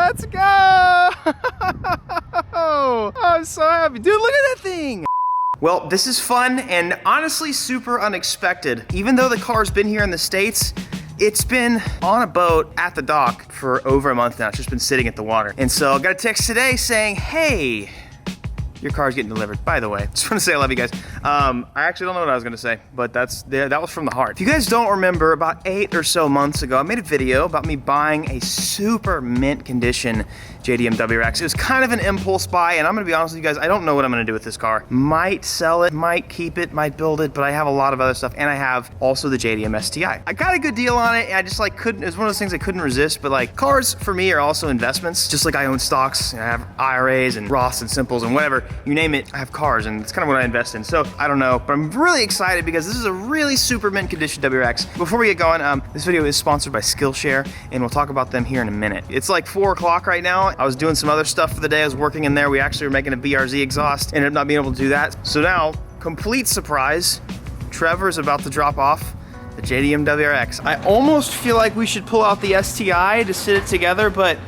Let's go! I'm so happy. Dude, look at that thing! Well, this is fun and honestly super unexpected. Even though the car's been here in the States, it's been on a boat at the dock for over a month now. It's just been sitting at the water. And so I got a text today saying, hey, your car's getting delivered. By the way, just want to say I love you guys. I actually don't know what I was gonna say, but that was from the heart. If you guys don't remember, about 8 or so months ago, I made a video about me buying a super mint condition JDM WRX. It was kind of an impulse buy, and I'm gonna be honest with you guys, I don't know what I'm gonna do with this car. Might sell it, might keep it, might build it, but I have a lot of other stuff, and I have also the JDM STI. I got a good deal on it, and I just like couldn't, it was one of those things I couldn't resist, but like cars for me are also investments. Just like I own stocks, and I have IRAs and Roths and Simples and whatever, you name it, I have cars, and it's kind of what I invest in. So I don't know, but I'm really excited because this is a really super mint condition WRX. Before we get going, this video is sponsored by Skillshare, and we'll talk about them here in a minute. It's like 4 o'clock right now. I was doing some other stuff for the day. I was working in there. We actually were making a BRZ exhaust. Ended up not being able to do that. So now, complete surprise, Trevor's about to drop off the JDM WRX. I almost feel like we should pull out the STI to sit it together, but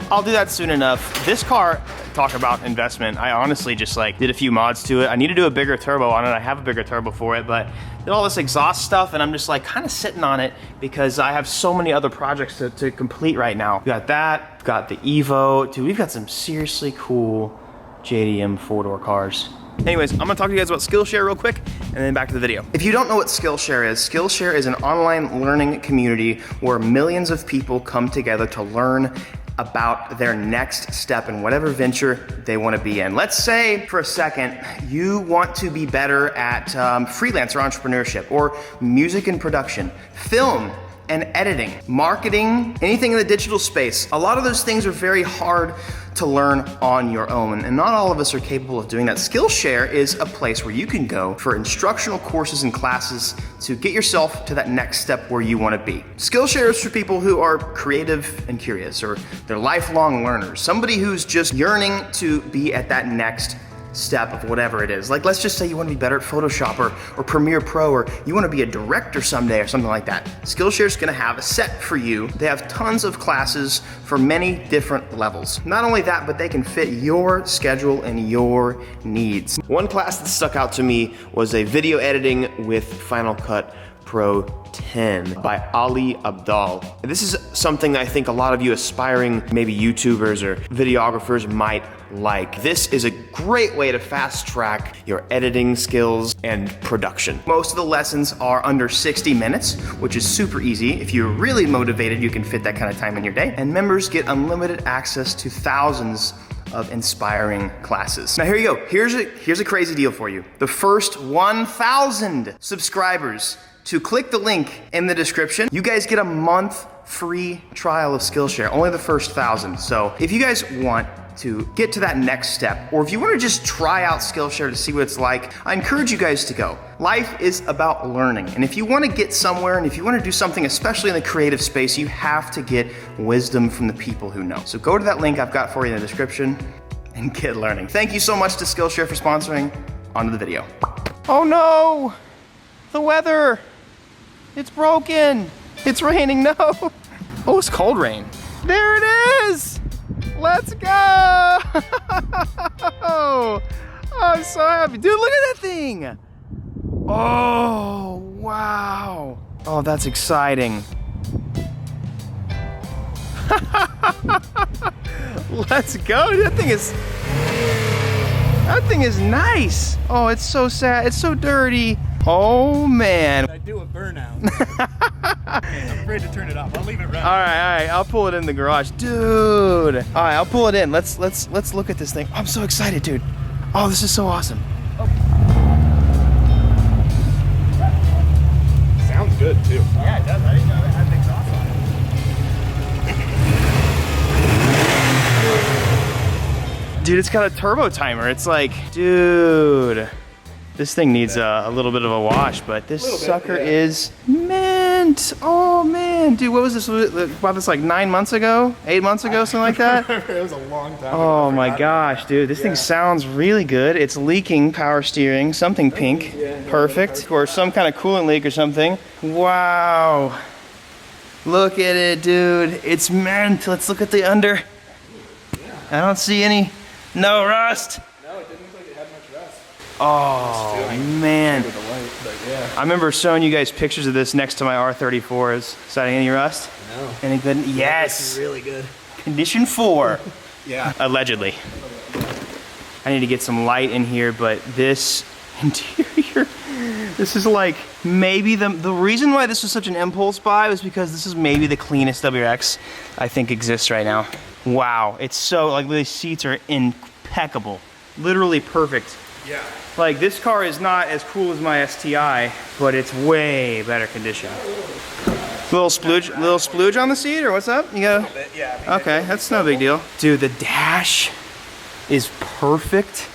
I'll do that soon enough. This car, talk about investment. I honestly just like did a few mods to it. I need to do a bigger turbo on it. I have a bigger turbo for it, but did all this exhaust stuff, and I'm just like kind of sitting on it because I have so many other projects to complete right now. We got that, got the Evo. Dude, we've got some seriously cool JDM 4-door cars. Anyways, I'm gonna talk to you guys about Skillshare real quick and then back to the video. If you don't know what Skillshare is an online learning community where millions of people come together to learn about their next step in whatever venture they want to be in. Let's say for a second, you want to be better at freelancer entrepreneurship or music and production, film and editing, marketing, anything in the digital space. A lot of those things are very hard to learn on your own, and not all of us are capable of doing that. Skillshare is a place where you can go for instructional courses and classes to get yourself to that next step where you want to be. Skillshare is for people who are creative and curious, or they're lifelong learners, somebody who's just yearning to be at that next step of whatever it is. Like, let's just say you want to be better at Photoshop or Premiere Pro, or you want to be a director someday or something like that. Skillshare is going to have a set for you. They have tons of classes for many different levels. Not only that, but they can fit your schedule and your needs. One class that stuck out to me was a video editing with Final Cut Pro 10 by Ali Abdal. This is something I think a lot of you aspiring, maybe YouTubers or videographers might like. This is a great way to fast track your editing skills and production. Most of the lessons are under 60 minutes, which is super easy. If you're really motivated, you can fit that kind of time in your day. And members get unlimited access to thousands of inspiring classes. Now here you go. Here's a crazy deal for you. The first 1,000 subscribers to click the link in the description, you guys get a month free trial of Skillshare, only the first 1,000. So if you guys want to get to that next step, or if you want to just try out Skillshare to see what it's like, I encourage you guys to go. Life is about learning, and if you want to get somewhere, and if you want to do something, especially in the creative space, you have to get wisdom from the people who know. So go to that link I've got for you in the description and get learning. Thank you so much to Skillshare for sponsoring. On to the video. Oh no! The weather! It's broken! It's raining, no! Oh, it's cold rain. There it is! Let's go! I'm so happy. Dude, look at that thing! Oh, wow. Oh, that's exciting. Let's go. That thing is nice. Oh, it's so sad. It's so dirty. Oh, man. I do a burnout. I'm afraid to turn it off. I'll leave it running. All right. I'll pull it in the garage. Dude. All right, I'll pull it in. Let's look at this thing. I'm so excited, dude. Oh, this is so awesome. Oh. Sounds good, too. Yeah, it does. I didn't know that had exhaust on it. Dude, it's got a turbo timer. It's like, dude. This thing needs a little bit of a wash, but this sucker is mint. Oh man, dude, what was this? Bought this like 9 months ago, 8 months ago, something like that? It was a long time ago. Oh my gosh, dude, this thing sounds really good. It's leaking power steering, something pink, perfect, or some kind of coolant leak or something. Wow, look at it, dude. It's mint. Let's look at the under. I don't see any, no rust. No, it didn't look like it had much rust. Oh man. With the light, but yeah. I remember showing you guys pictures of this next to my R34s. Is that any rust? No. Any good? This Yes. is really good. Condition 4. Yeah. Allegedly. I need to get some light in here, but this interior, this is like maybe the reason why this was such an impulse buy was because this is maybe the cleanest WRX I think exists right now. Wow, it's so, like, the seats are impeccable. Literally perfect. Yeah. Like, this car is not as cool as my STI, but it's way better condition. Little splooge on the seat, or what's up? You got? Yeah. Okay, that's no big deal. Dude, the dash is perfect.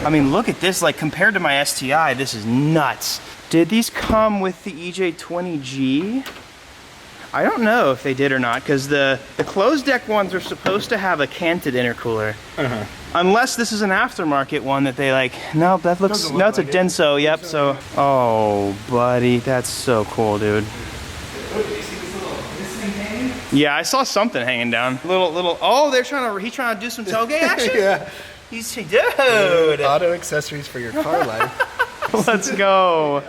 I mean, look at this, like, compared to my STI, this is nuts. Did these come with the EJ20G? I don't know if they did or not, because the closed deck ones are supposed to have a canted intercooler. Uh-huh. Unless this is an aftermarket one that they like, no, that looks, no, it's a Denso, yep, so. Oh, buddy, that's so cool, dude. Yeah, I saw something hanging down. Little, oh, he's trying to do some tailgate action? Yeah. He's, dude. Auto accessories for your car life. Let's go.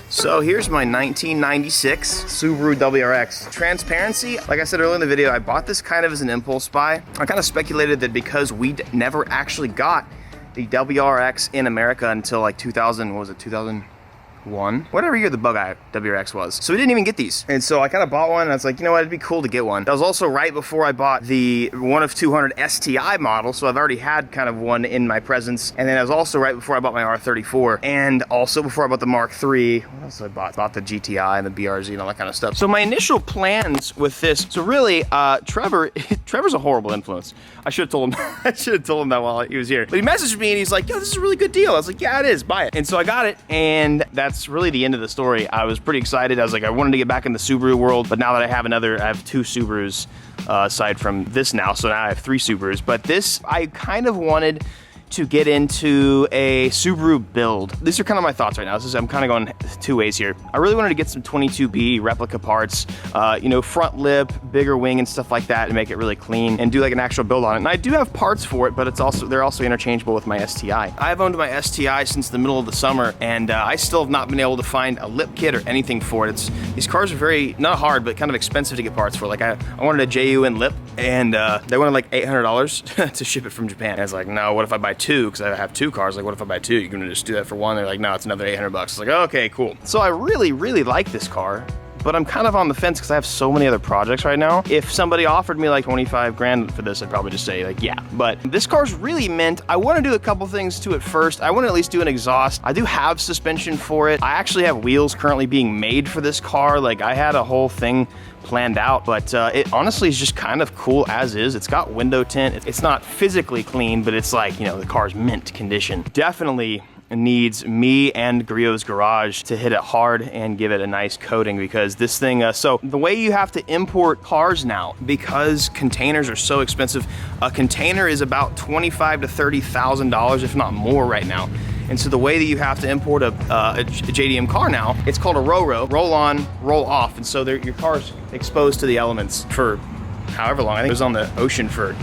So here's my 1996 Subaru WRX. Transparency, like I said earlier in the video, I bought this kind of as an impulse buy. I kind of speculated that because we never actually got the WRX in America until like 2000, what was it, 2001? Whatever year the bug-eye WRX was. So we didn't even get these. And so I kind of bought one and I was like, you know what, it'd be cool to get one. That was also right before I bought the 1 of 200 STI model, so I've already had kind of one in my presence. And then it was also right before I bought my R34, and also before I bought the Mark III. What else did I bought? Bought the GTI and the BRZ and all that kind of stuff. So my initial plans with this, so really, Trevor's a horrible influence. I should have told him, that while he was here. But he messaged me and he's like, yo, this is a really good deal. I was like, yeah, it is, buy it. And so I got it, and that's really the end of the story. I was pretty excited. I was like, I wanted to get back in the Subaru world, but now that I have I have 2 Subarus aside from this now, so now I have 3 Subarus. But this, I kind of wanted to get into a Subaru build. These are kind of my thoughts right now. I'm kind of going 2 ways here. I really wanted to get some 22B replica parts, you know, front lip, bigger wing and stuff like that, and make it really clean and do like an actual build on it. And I do have parts for it, but they're also interchangeable with my STI. I've owned my STI since the middle of the summer, and I still have not been able to find a lip kit or anything for it. These cars are very, not hard, but kind of expensive to get parts for. Like I wanted a JUN lip, and they wanted like $800 to ship it from Japan. And I was like, no, what if I buy 2? Because I have 2 cars. Like, what if I buy 2? You're gonna just do that for 1? They're like, no, it's another $800. It's like, okay, cool. So I really, really like this car, but I'm kind of on the fence because I have so many other projects right now. If somebody offered me like 25 grand for this, I'd probably just say like, yeah. But this car's really meant, I want to do a couple things to it first. I want to at least do an exhaust. I do have suspension for it. I actually have wheels currently being made for this car. Like, I had a whole thing planned out, but it honestly is just kind of cool as is. It's got window tint. It's not physically clean, but it's like, you know, the car's mint condition. Definitely needs me and Griot's Garage to hit it hard and give it a nice coating, because this thing, so the way you have to import cars now, because containers are so expensive, a container is about $25,000 to $30,000, if not more right now. And so the way that you have to import a JDM car now, it's called a roll on, roll off. And so your car's exposed to the elements for however long. I think it was on the ocean for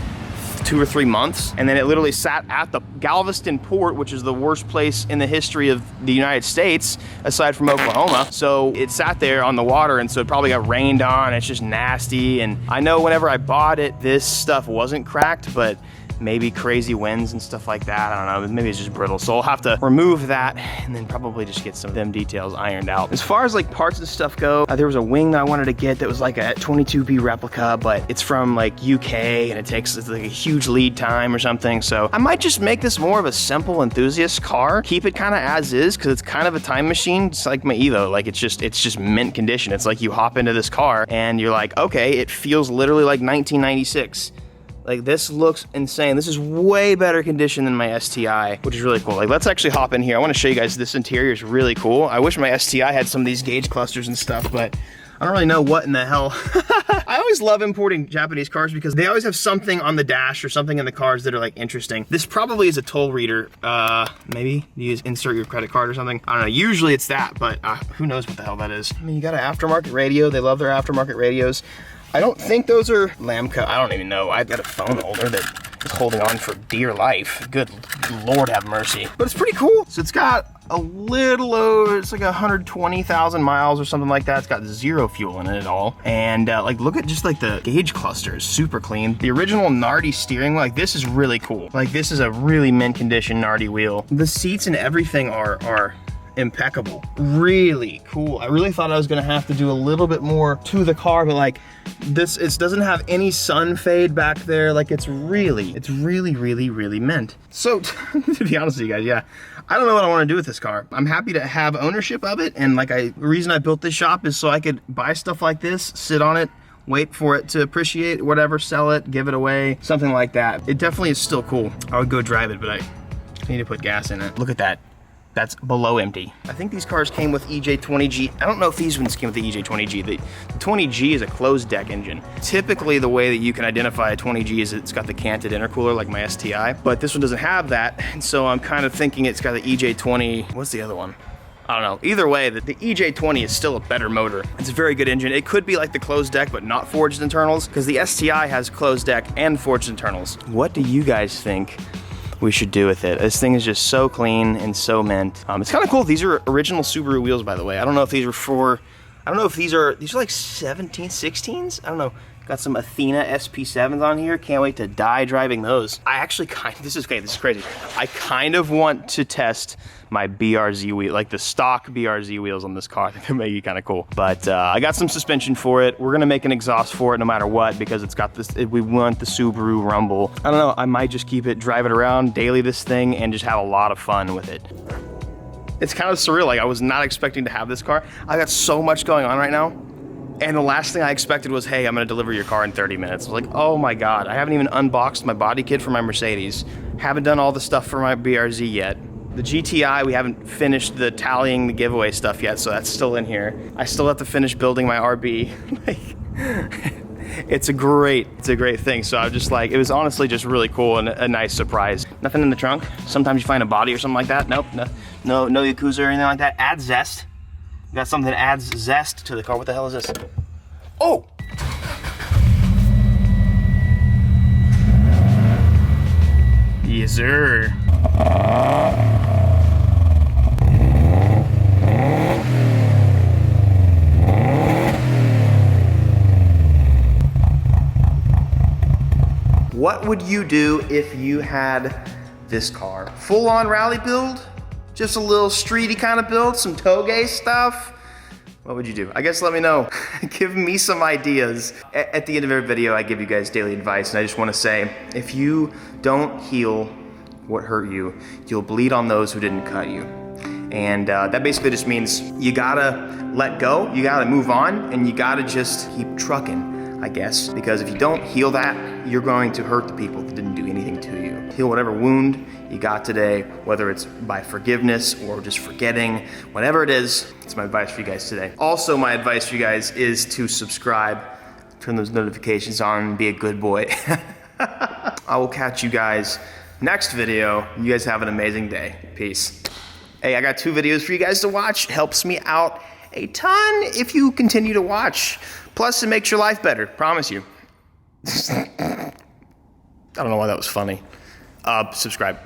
2 or 3 months. And then it literally sat at the Galveston port, which is the worst place in the history of the United States, aside from Oklahoma. So it sat there on the water, and so it probably got rained on. It's just nasty. And I know whenever I bought it, this stuff wasn't cracked, but maybe crazy winds and stuff like that. I don't know, maybe it's just brittle. So I'll have to remove that and then probably just get some of them details ironed out. As far as like parts and stuff go, there was a wing that I wanted to get that was like a 22B replica, but it's from like UK and it's like a huge lead time or something. So I might just make this more of a simple enthusiast car, keep it kind of as is, because it's kind of a time machine. It's like my Evo, like it's just mint condition. It's like you hop into this car and you're like, okay, it feels literally like 1996. Like this looks insane. This is way better condition than my STI, which is really cool. Like let's actually hop in here. I want to show you guys this interior is really cool. I wish my STI had some of these gauge clusters and stuff, but I don't really know what in the hell. I always love importing Japanese cars because they always have something on the dash or something in the cars that are like interesting. This probably is a toll reader. Maybe you insert your credit card or something. I don't know, usually it's that, but who knows what the hell that is. I mean, you got an aftermarket radio. They love their aftermarket radios. I don't think those are Lamco. I don't even know. I've got a phone holder that is holding on for dear life. Good Lord have mercy. But it's pretty cool. So it's got a little over, it's like 120,000 miles or something like that. It's got zero fuel in it at all. And like, look at just like the gauge cluster is super clean. The original Nardi steering wheel, like this is really cool. Like this is a really mint condition Nardi wheel. The seats and everything are impeccable. Really cool. I really thought I was gonna have to do a little bit more to the car, but like this, it doesn't have any sun fade back there. Like it's really mint. So to be honest with you guys, yeah, I don't know what I want to do with this car. I'm happy to have ownership of it, and like the reason I built this shop is so I could buy stuff like this, sit on it, wait for it to appreciate, whatever, sell it, give it away, something like that. It definitely is still cool. I would go drive it, but I need to put gas in it. Look at that. That's below empty. I think these cars came with EJ20G. I don't know if these ones came with the EJ20G. The 20G is a closed deck engine. Typically the way that you can identify a 20G is it's got the canted intercooler like my STI, but this one doesn't have that. And so I'm kind of thinking it's got the EJ20, what's the other one? I don't know. Either way, the EJ20 is still a better motor. It's a very good engine. It could be like the closed deck, but not forged internals, because the STI has closed deck and forged internals. What do you guys think we should do with it? This thing is just so clean and so mint. It's kind of cool. These are original Subaru wheels, by the way. I don't know if these are these are like 17, 16s? I don't know. Got some Athena SP7s on here. Can't wait to die driving those. I actually this is crazy. I kind of want to test my BRZ wheel, like the stock BRZ wheels on this car. I think it may be kind of cool. But I got some suspension for it. We're gonna make an exhaust for it no matter what, because it's got this, we want the Subaru rumble. I don't know, I might just keep it, drive it around daily, this thing, and just have a lot of fun with it. It's kind of surreal. Like I was not expecting to have this car. I got so much going on right now. And the last thing I expected was, hey, I'm gonna deliver your car in 30 minutes. I was like, oh my God, I haven't even unboxed my body kit for my Mercedes. Haven't done all the stuff for my BRZ yet. The GTI, we haven't finished the tallying the giveaway stuff yet, so that's still in here. I still have to finish building my RB. It's a great thing. So I was just like, it was honestly just really cool and a nice surprise. Nothing in the trunk. Sometimes you find a body or something like that. Nope, no Yakuza or anything like that. Add zest. Got something that adds zest to the car. What the hell is this? Oh! Yes, sir. What would you do if you had this car? Full-on rally build? Just a little streety kind of build, some toge stuff? What would you do? I guess let me know. Give me some ideas. At the end of every video, I give you guys daily advice, and I just want to say, if you don't heal what hurt you, you'll bleed on those who didn't cut you. And that basically just means you gotta let go, you gotta move on, and you gotta just keep trucking, I guess. Because if you don't heal that, you're going to hurt the people that didn't do anything to you. Heal whatever wound you got today, whether it's by forgiveness or just forgetting, whatever it is. It's my advice for you guys today. Also, my advice for you guys is to subscribe, turn those notifications on, be a good boy. I will catch you guys next video. You guys have an amazing day. Peace. Hey, I got 2 videos for you guys to watch. Helps me out a ton if you continue to watch. Plus, it makes your life better. Promise you. I don't know why that was funny. Subscribe.